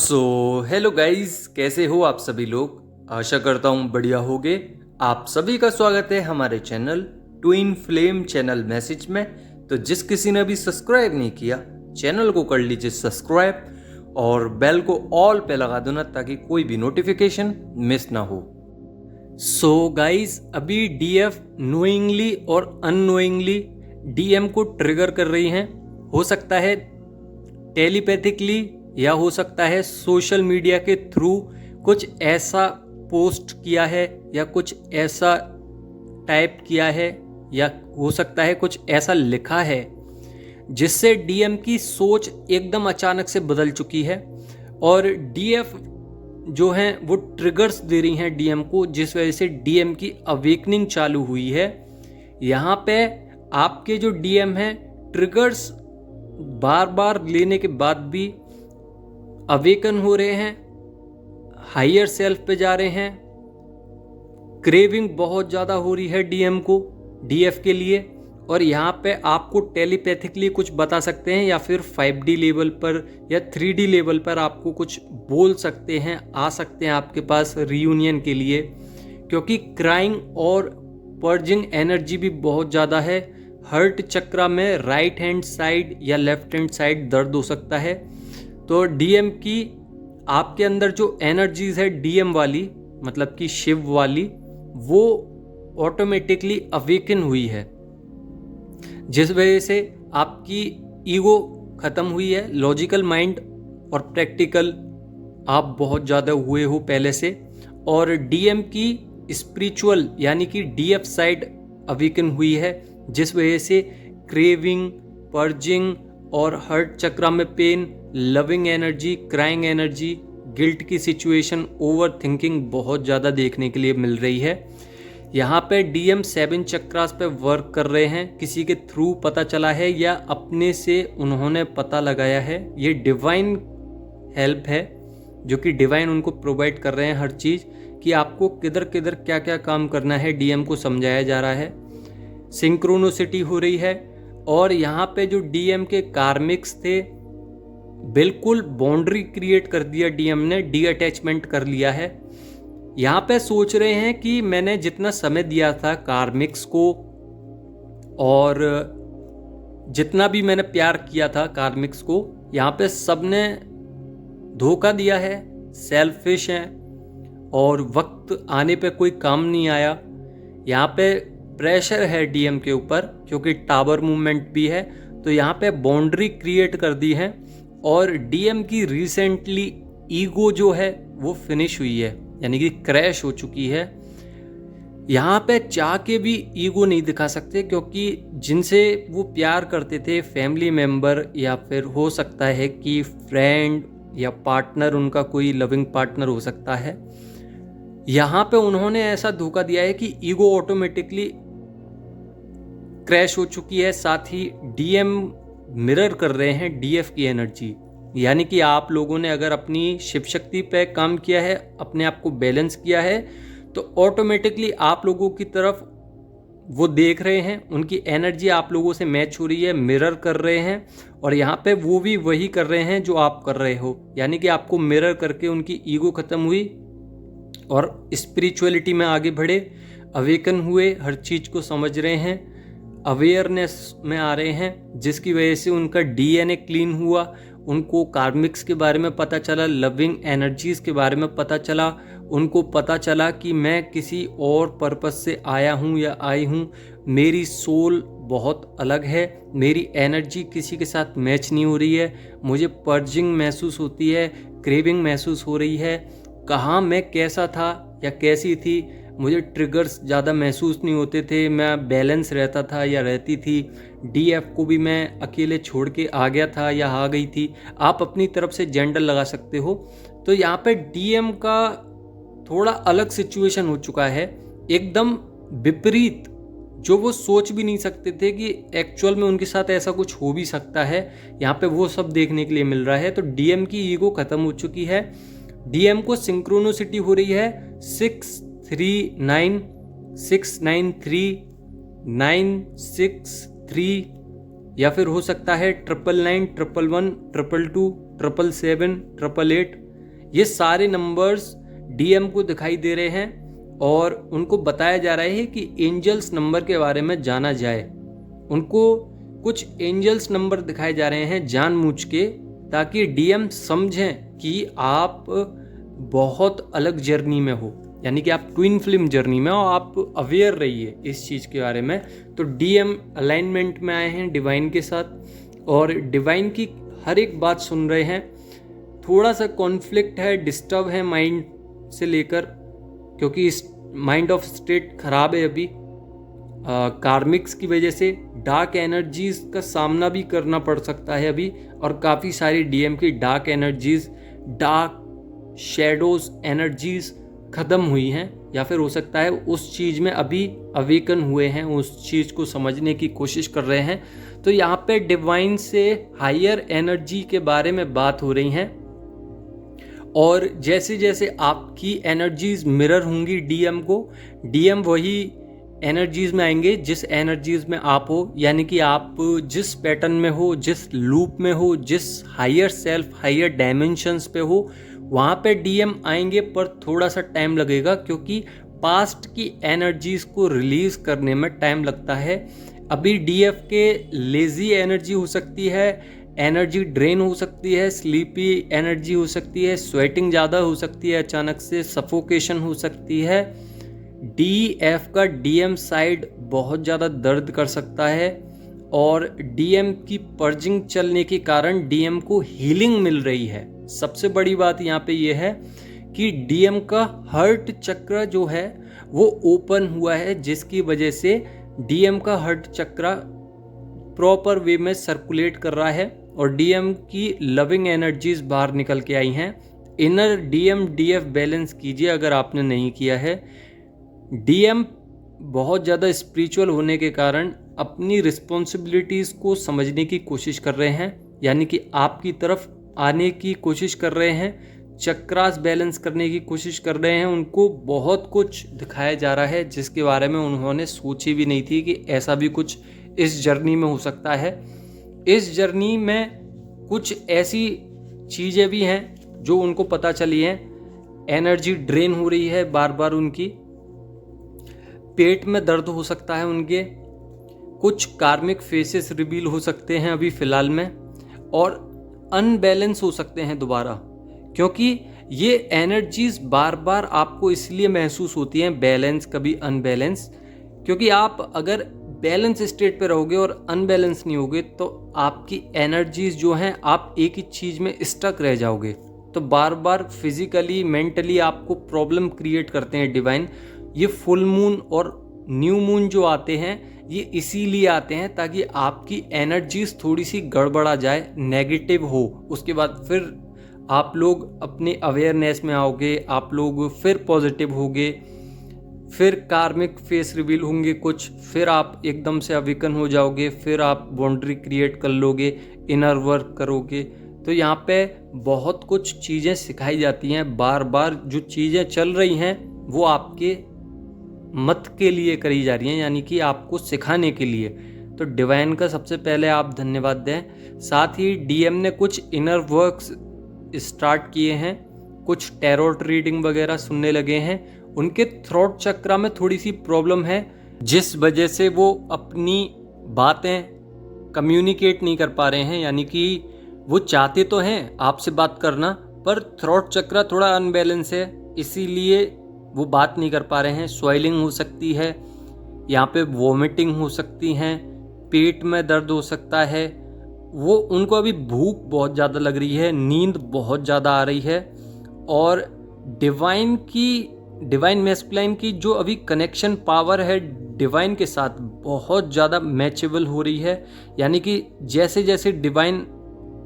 So hello guys, कैसे हो आप सभी लोग। आशा करता हूँ बढ़िया होगे। आप सभी का स्वागत है हमारे channel twin flame channel message में। तो जिस किसी ने अभी सब्सक्राइब नहीं किया, चैनल को कर लीजिए सब्सक्राइब और बेल को ऑल पे लगा दो ना, ताकि कोई भी नोटिफिकेशन मिस ना हो। सो गाइस, अभी डीएफ नोइंगली और अननोइंगली डीएम को ट्रिगर कर रही हैं। हो सकता है टेलीपैथिकली या हो सकता है सोशल मीडिया के थ्रू कुछ ऐसा पोस्ट किया है या कुछ ऐसा टाइप किया है, या हो सकता है कुछ ऐसा लिखा है जिससे डीएम की सोच एकदम अचानक से बदल चुकी है। और डीएफ जो हैं वो ट्रिगर्स दे रही हैं डीएम को, जिस वजह से डीएम की अवेकनिंग चालू हुई है। यहाँ पे आपके जो डीएम हैं, ट्रिगर्स बार बार लेने के बाद भी अवेकन हो रहे हैं, हायर सेल्फ पे जा रहे हैं। क्रेविंग बहुत ज़्यादा हो रही है डीएम को, डीएफ के लिए। और यहाँ पे आपको टेलीपैथिकली कुछ बता सकते हैं, या फिर 5D लेवल पर या 3D लेवल पर आपको कुछ बोल सकते हैं, आ सकते हैं आपके पास रियूनियन के लिए। क्योंकि क्राइंग और पर्जिंग एनर्जी भी बहुत ज़्यादा है। हर्ट चक्रा में राइट हैंड साइड या लेफ्ट हैंड साइड दर्द हो सकता है। तो डीएम की आपके अंदर जो एनर्जीज है डीएम वाली, मतलब कि शिव वाली, वो ऑटोमेटिकली अवेकन हुई है, जिस वजह से आपकी ईगो खत्म हुई है। लॉजिकल माइंड और प्रैक्टिकल आप बहुत ज़्यादा हुए हो पहले से। और डीएम की स्पिरिचुअल यानी कि डीएफ साइड अवेकन हुई है, जिस वजह से क्रेविंग, पर्जिंग और हर्ट चक्रा में pain, loving energy, crying energy, guilt की सिचुएशन, ओवर थिंकिंग बहुत ज़्यादा देखने के लिए मिल रही है। यहाँ पे डीएम 7 चक्रास पे वर्क कर रहे हैं। किसी के थ्रू पता चला है या अपने से उन्होंने पता लगाया है। ये डिवाइन हेल्प है, जो कि डिवाइन उनको प्रोवाइड कर रहे हैं हर चीज़, कि आपको किधर किधर क्या क्या काम करना है डीएम को समझाया जा रहा है। सिंक्रोनोसिटी हो रही है। और यहाँ पे जो डीएम के कार्मिक्स थे, बिल्कुल बाउंड्री क्रिएट कर दिया डीएम ने, डी अटैचमेंट कर लिया है। यहाँ पे सोच रहे हैं कि मैंने जितना समय दिया था कार्मिक्स को, और जितना भी मैंने प्यार किया था कार्मिक्स को, यहाँ पे सबने धोखा दिया है, सेल्फिश हैं और वक्त आने पे कोई काम नहीं आया। यहाँ पे प्रेशर है डीएम के ऊपर, क्योंकि टावर मूवमेंट भी है। तो यहाँ पे बाउंड्री क्रिएट कर दी है। और डीएम की रिसेंटली ईगो जो है वो फिनिश हुई है, यानी कि क्रैश हो चुकी है। यहाँ पे चाह के भी ईगो नहीं दिखा सकते, क्योंकि जिनसे वो प्यार करते थे, फैमिली मेम्बर या फिर हो सकता है कि फ्रेंड या पार्टनर, उनका कोई लविंग पार्टनर हो सकता है, यहाँ पे उन्होंने ऐसा धोखा दिया है कि ईगो ऑटोमेटिकली क्रैश हो चुकी है। साथ ही डीएम मिरर कर रहे हैं डीएफ की एनर्जी। यानी कि आप लोगों ने अगर अपनी शिव शक्ति पे काम किया है, अपने आप को बैलेंस किया है, तो ऑटोमेटिकली आप लोगों की तरफ वो देख रहे हैं, उनकी एनर्जी आप लोगों से मैच हो रही है, मिरर कर रहे हैं। और यहाँ पे वो भी वही कर रहे हैं जो आप कर रहे हो, यानी कि आपको मिरर करके उनकी ईगो खत्म हुई और स्पिरिचुअलिटी में आगे बढ़े, अवेकन हुए, हर चीज़ को समझ रहे हैं, अवेयरनेस में आ रहे हैं, जिसकी वजह से उनका डीएनए क्लीन हुआ। उनको कार्मिक्स के बारे में पता चला, लविंग एनर्जीज़ के बारे में पता चला। उनको पता चला कि मैं किसी और पर्पस से आया हूँ या आई हूँ, मेरी सोल बहुत अलग है, मेरी एनर्जी किसी के साथ मैच नहीं हो रही है, मुझे पर्जिंग महसूस होती है, क्रेविंग महसूस हो रही है। कहाँ मैं कैसा था या कैसी थी, मुझे ट्रिगर्स ज़्यादा महसूस नहीं होते थे, मैं बैलेंस रहता था या रहती थी। डीएफ को भी मैं अकेले छोड़ के आ गया था या आ गई थी। आप अपनी तरफ से जेंडर लगा सकते हो। तो यहाँ पे डीएम का थोड़ा अलग सिचुएशन हो चुका है, एकदम विपरीत, जो वो सोच भी नहीं सकते थे कि एक्चुअल में उनके साथ ऐसा कुछ हो भी सकता है। यहाँ पे वो सब देखने के लिए मिल रहा है। तो डीएम की ईगो खत्म हो चुकी है। डीएम को सिंक्रोनोसिटी हो रही है 639 693 963, या फिर हो सकता है 999 111 222 777 888 ये सारे नंबर्स डीएम को दिखाई दे रहे हैं और उनको बताया जा रहा है कि एंजल्स नंबर के बारे में जाना जाए। उनको कुछ एंजल्स नंबर दिखाए जा रहे हैं जानबूझ के, ताकि डीएम समझें कि आप बहुत अलग जर्नी में हो, यानी कि आप ट्विन फ्लेम जर्नी में हो, आप अवेयर रहिए इस चीज़ के बारे में। तो डीएम अलाइनमेंट में आए हैं डिवाइन के साथ और डिवाइन की हर एक बात सुन रहे हैं। थोड़ा सा कॉन्फ्लिक्ट है, डिस्टर्ब है माइंड से लेकर, क्योंकि इस माइंड ऑफ स्टेट खराब है अभी कार्मिक्स की वजह से। डार्क एनर्जीज का सामना भी करना पड़ सकता है अभी, और काफ़ी सारी डीएम की dark energies, dark shadows energies ख़त्म हुई हैं, या फिर हो सकता है उस चीज़ में अभी अवेकन हुए हैं, उस चीज़ को समझने की कोशिश कर रहे हैं। तो यहाँ पे डिवाइन से हायर एनर्जी के बारे में बात हो रही हैं, और जैसे जैसे आपकी एनर्जीज मिरर होंगी डीएम को, डीएम वही एनर्जीज में आएंगे जिस एनर्जीज में आप हो, यानी कि आप जिस पैटर्न में हो, जिस लूप में हो, जिस हायर सेल्फ हायर डायमेंशंस पे हो, वहाँ पे डीएम आएंगे। पर थोड़ा सा टाइम लगेगा, क्योंकि पास्ट की एनर्जीज को रिलीज करने में टाइम लगता है। अभी डीएफ के लेजी एनर्जी हो सकती है, एनर्जी ड्रेन हो सकती है, स्लीपी एनर्जी हो सकती है, स्वेटिंग ज़्यादा हो सकती है, अचानक से सफोकेशन हो सकती है। डीएफ का डीएम साइड बहुत ज़्यादा दर्द कर सकता है, और डीएम की पर्जिंग चलने के कारण डीएम को हीलिंग मिल रही है। सबसे बड़ी बात यहाँ पे ये है कि डीएम का हार्ट चक्र जो है वो ओपन हुआ है, जिसकी वजह से डीएम का हार्ट चक्र प्रॉपर वे में सर्कुलेट कर रहा है, और डीएम की लविंग एनर्जीज बाहर निकल के आई हैं। इनर डीएम डीएफ बैलेंस कीजिए अगर आपने नहीं किया है। डीएम बहुत ज़्यादा स्पिरिचुअल होने के कारण अपनी रिस्पॉन्सिबिलिटीज़ को समझने की कोशिश कर रहे हैं, यानी कि आपकी तरफ आने की कोशिश कर रहे हैं, चक्रास बैलेंस करने की कोशिश कर रहे हैं। उनको बहुत कुछ दिखाया जा रहा है जिसके बारे में उन्होंने सोची भी नहीं थी कि ऐसा भी कुछ इस जर्नी में हो सकता है। इस जर्नी में कुछ ऐसी चीज़ें भी हैं जो उनको पता चली हैं। एनर्जी ड्रेन हो रही है बार बार, उनकी पेट में दर्द हो सकता है, उनके कुछ कार्मिक फेसेस रिवील हो सकते हैं अभी फ़िलहाल में, और अनबैलेंस हो सकते हैं दोबारा, क्योंकि ये एनर्जीज बार बार आपको इसलिए महसूस होती हैं, बैलेंस कभी अनबैलेंस, क्योंकि आप अगर बैलेंस स्टेट पे रहोगे और अनबैलेंस नहीं होगे तो आपकी एनर्जीज जो हैं आप एक ही चीज़ में स्टक रह जाओगे। तो बार बार फिजिकली मेंटली आपको प्रॉब्लम क्रिएट करते हैं डिवाइन। ये फुल मून और न्यू मून जो आते हैं ये इसीलिए आते हैं ताकि आपकी एनर्जीज थोड़ी सी गड़बड़ा जाए, नेगेटिव हो। उसके बाद फिर आप लोग अपने अवेयरनेस में आओगे, आप लोग फिर पॉजिटिव होगे, फिर कार्मिक फेस रिवील होंगे कुछ, फिर आप एकदम से अवेकन हो जाओगे, फिर आप बाउंड्री क्रिएट कर लोगे, इनर वर्क करोगे। तो यहाँ पे बहुत कुछ चीज़ें सिखाई जाती हैं। बार बार जो चीज़ें चल रही हैं वो आपके मत के लिए करी जा रही हैं, यानी कि आपको सिखाने के लिए। तो डिवाइन का सबसे पहले आप धन्यवाद दें। साथ ही डीएम ने कुछ इनर वर्क्स स्टार्ट किए हैं, कुछ टैरोट रीडिंग वगैरह सुनने लगे हैं। उनके थ्रोट चक्र में थोड़ी सी प्रॉब्लम है, जिस वजह से वो अपनी बातें कम्युनिकेट नहीं कर पा रहे हैं, यानी कि वो चाहते तो हैं आपसे बात करना, पर थ्रोट चक्र थोड़ा अनबैलेंस है, इसीलिए वो बात नहीं कर पा रहे हैं। स्वेलिंग हो सकती है, यहाँ पे वोमिटिंग हो सकती हैं, पेट में दर्द हो सकता है। वो उनको अभी भूख बहुत ज़्यादा लग रही है, नींद बहुत ज़्यादा आ रही है, और डिवाइन मैस्कुलाइन की जो अभी कनेक्शन पावर है डिवाइन के साथ बहुत ज़्यादा मैचेबल हो रही है। यानी कि जैसे जैसे डिवाइन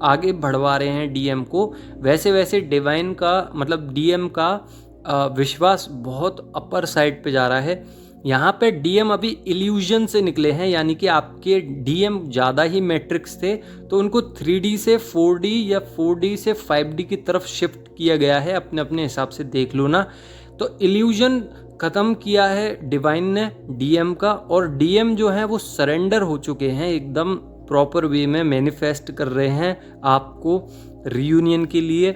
आगे बढ़वा रहे हैं डीएम को, वैसे वैसे डिवाइन का मतलब डीएम का विश्वास बहुत अपर साइड पे जा रहा है। यहाँ पे डीएम अभी इल्यूजन से निकले हैं, यानी कि आपके डीएम ज़्यादा ही मैट्रिक्स थे, तो उनको 3D से 4D या 4D से 5D की तरफ शिफ्ट किया गया है। अपने अपने हिसाब से देख लो ना। तो इल्यूजन ख़त्म किया है डिवाइन ने डीएम का, और डीएम जो है वो सरेंडर हो चुके हैं, एकदम प्रॉपर वे में मैनिफेस्ट कर रहे हैं आपको रियूनियन के लिए।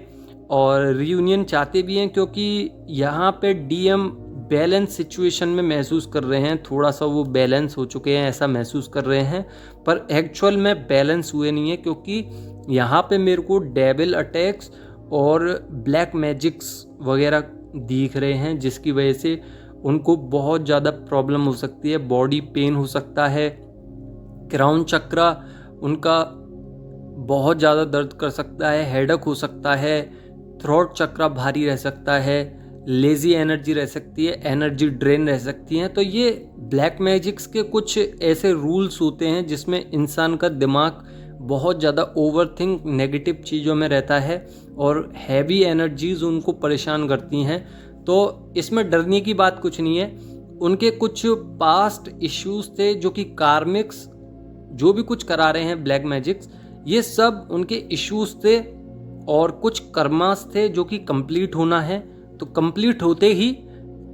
और रीयूनियन चाहते भी हैं, क्योंकि यहाँ पे डीएम बैलेंस सिचुएशन में महसूस कर रहे हैं, थोड़ा सा वो बैलेंस हो चुके हैं ऐसा महसूस कर रहे हैं, पर एक्चुअल में बैलेंस हुए नहीं है, क्योंकि यहाँ पे मेरे को डेविल अटैक्स और ब्लैक मैजिक्स वगैरह दिख रहे हैं, जिसकी वजह से उनको बहुत ज़्यादा प्रॉब्लम हो सकती है, बॉडी पेन हो सकता है, क्राउन चक्रा उनका बहुत ज़्यादा दर्द कर सकता है, हेडक हो सकता है, थ्रोट चक्रा भारी रह सकता है, लेज़ी एनर्जी रह सकती है, एनर्जी ड्रेन रह सकती है। तो ये ब्लैक मैजिक्स के कुछ ऐसे रूल्स होते हैं जिसमें इंसान का दिमाग बहुत ज़्यादा ओवरथिंक नेगेटिव चीज़ों में रहता है और हैवी एनर्जीज उनको परेशान करती हैं। तो इसमें डरने की बात कुछ नहीं है। उनके कुछ पास्ट इश्यूज थे जो कि कार्मिक्स जो भी कुछ करा रहे हैं ब्लैक मैजिक्स, ये सब उनके इश्यूज थे और कुछ कर्मास थे जो कि कंप्लीट होना है। तो कंप्लीट होते ही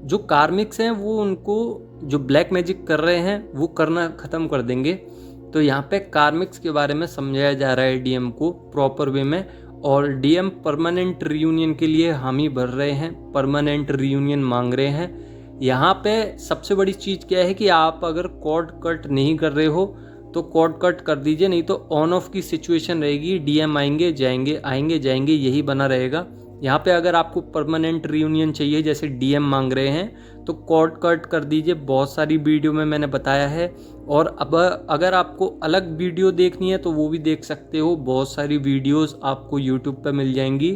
जो कार्मिक्स हैं वो उनको जो ब्लैक मैजिक कर रहे हैं वो करना ख़त्म कर देंगे। तो यहाँ पे कार्मिक्स के बारे में समझाया जा रहा है डीएम को प्रॉपर वे में, और डीएम परमानेंट रियूनियन के लिए हामी भर रहे हैं, परमानेंट रियूनियन मांग रहे हैं। यहाँ पे सबसे बड़ी चीज़ क्या है कि आप अगर कॉर्ड कट नहीं कर रहे हो तो कॉर्ड कट कर दीजिए, नहीं तो ऑन ऑफ की सिचुएशन रहेगी, डीएम आएंगे जाएंगे यही बना रहेगा। यहाँ पे अगर आपको परमानेंट रियूनियन चाहिए जैसे डीएम मांग रहे हैं तो कॉर्ड कट कर दीजिए, बहुत सारी वीडियो में मैंने बताया है। और अब अगर आपको अलग वीडियो देखनी है तो वो भी देख सकते हो, बहुत सारी वीडियोस आपको यूट्यूब पे मिल जाएंगी।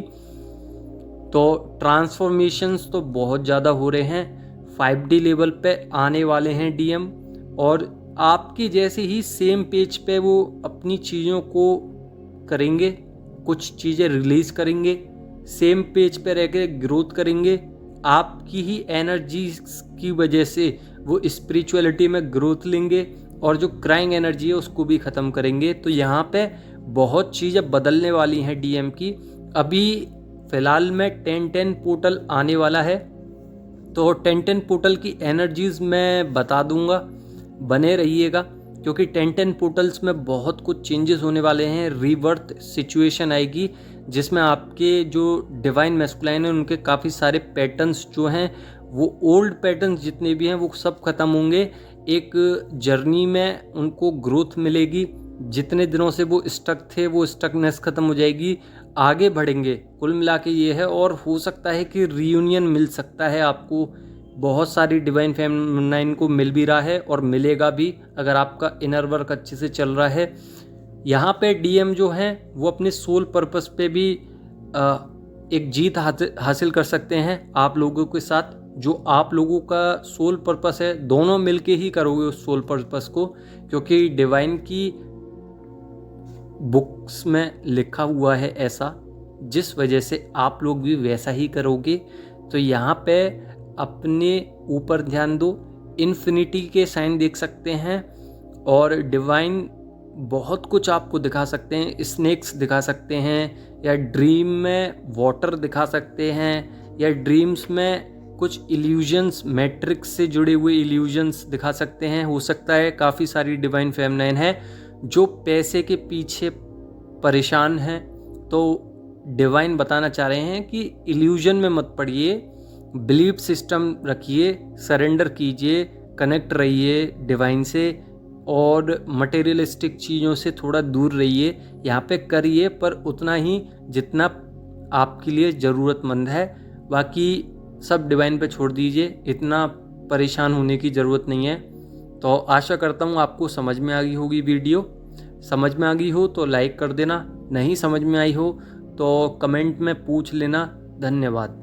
तो ट्रांसफॉर्मेशंस तो बहुत ज़्यादा हो रहे हैं, 5D लेवल पे आने वाले हैं डीएम, और आपकी जैसे ही सेम पेज पे वो अपनी चीज़ों को करेंगे, कुछ चीज़ें रिलीज़ करेंगे, सेम पेज पे रह के ग्रोथ करेंगे, आपकी ही एनर्जी की वजह से वो स्पिरिचुअलिटी में ग्रोथ लेंगे और जो क्राइंग एनर्जी है उसको भी ख़त्म करेंगे। तो यहाँ पे बहुत चीज़ें बदलने वाली हैं डीएम की। अभी फ़िलहाल में 10-10 पोर्टल आने वाला है, तो 10-10 पोर्टल की एनर्जीज़ मैं बता दूंगा, बने रहिएगा, क्योंकि 10-10 पोर्टल्स में बहुत कुछ चेंजेस होने वाले हैं। रीबर्थ सिचुएशन आएगी जिसमें आपके जो डिवाइन मैस्कुलाइन है उनके काफ़ी सारे पैटर्न्स जो हैं वो ओल्ड पैटर्न्स जितने भी हैं वो सब खत्म होंगे। एक जर्नी में उनको ग्रोथ मिलेगी, जितने दिनों से वो स्टक थे वो स्टकनेस ख़त्म हो जाएगी, आगे बढ़ेंगे। कुल मिला के ये है, और हो सकता है कि रीयूनियन मिल सकता है आपको, बहुत सारी डिवाइन फेमिनाइन को मिल भी रहा है और मिलेगा भी अगर आपका इनर वर्क अच्छे से चल रहा है। यहाँ पे डीएम जो हैं वो अपने सोल पर्पस पे भी एक जीत हासिल कर सकते हैं आप लोगों के साथ। जो आप लोगों का सोल पर्पस है दोनों मिलके ही करोगे उस सोल पर्पस को, क्योंकि डिवाइन की बुक्स में लिखा हुआ है ऐसा, जिस वजह से आप लोग भी वैसा ही करोगे। तो यहाँ पे अपने ऊपर ध्यान दो, इन्फिनिटी के साइन देख सकते हैं और डिवाइन बहुत कुछ आपको दिखा सकते हैं, स्नेक्स दिखा सकते हैं, या ड्रीम में वाटर दिखा सकते हैं, या ड्रीम्स में कुछ इल्यूजन्स मैट्रिक्स से जुड़े हुए इल्यूजन्स दिखा सकते हैं। हो सकता है काफ़ी सारी डिवाइन फेमिनाइन है जो पैसे के पीछे परेशान हैं, तो डिवाइन बताना चाह रहे हैं कि इल्यूजन में मत पड़िए, बिलीफ सिस्टम रखिए, सरेंडर कीजिए, कनेक्ट रहिए डिवाइन से और मटेरियलिस्टिक चीज़ों से थोड़ा दूर रहिए। यहाँ पे करिए पर उतना ही जितना आपके लिए ज़रूरतमंद है, बाकी सब डिवाइन पे छोड़ दीजिए, इतना परेशान होने की ज़रूरत नहीं है। तो आशा करता हूँ आपको समझ में आ गई होगी वीडियो। समझ में आ गई हो तो लाइक कर देना, नहीं समझ में आई हो तो कमेंट में पूछ लेना। धन्यवाद।